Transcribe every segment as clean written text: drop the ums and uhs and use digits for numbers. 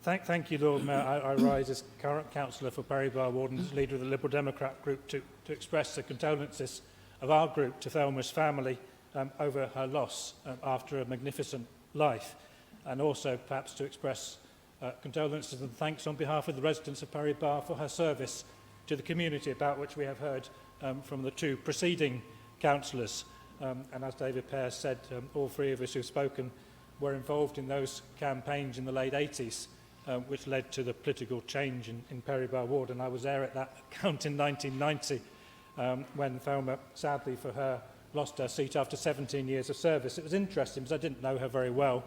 Thank you, Lord Mayor. I rise as current councillor for Perry Barr Ward and as leader of the Liberal Democrat group to express the condolences of our group to Thelma's family over her loss after a magnificent life, and also perhaps to express condolences and thanks on behalf of the residents of Perry Barr for her service to the community, about which we have heard from the two preceding councillors. And as David Pearce said, all three of us who've spoken were involved in those campaigns in the late 80s, which led to the political change in Perry Barr Ward. And I was there at that account in 1990 when Thelma, sadly for her, lost her seat after 17 years of service. It was interesting because I didn't know her very well.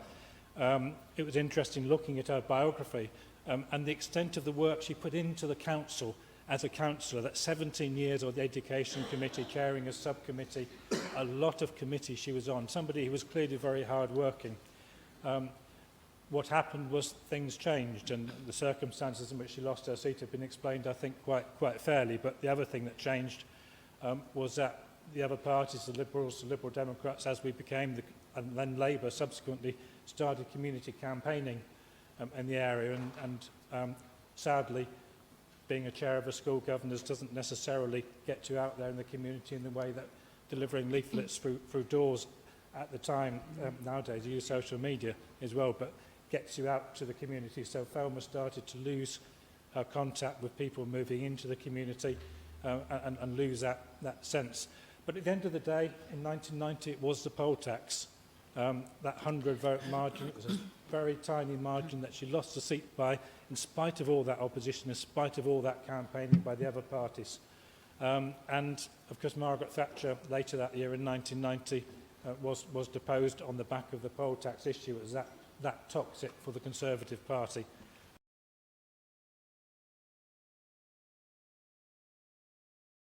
It was interesting looking at her biography and the extent of the work she put into the council as a councillor. That 17 years on the Education Committee, chairing a subcommittee, a lot of committees she was on, somebody who was clearly very hard-working. What happened was things changed, and the circumstances in which she lost her seat have been explained, I think, quite fairly. But the other thing that changed was that the other parties, the Liberals, the Liberal Democrats, as we became, and then Labour subsequently, started community campaigning in the area. And sadly, being a chair of a school governors doesn't necessarily get you out there in the community in the way that delivering leaflets through doors at the time, nowadays you use social media as well, but gets you out to the community. So Thelma started to lose her contact with people moving into the community and lose that sense. But at the end of the day, in 1990, it was the poll tax, that 100-vote margin. It was a very tiny margin that she lost the seat by, in spite of all that opposition, in spite of all that campaigning by the other parties. And, of course, Margaret Thatcher, later that year in 1990, was deposed on the back of the poll tax issue. It was that toxic for the Conservative Party.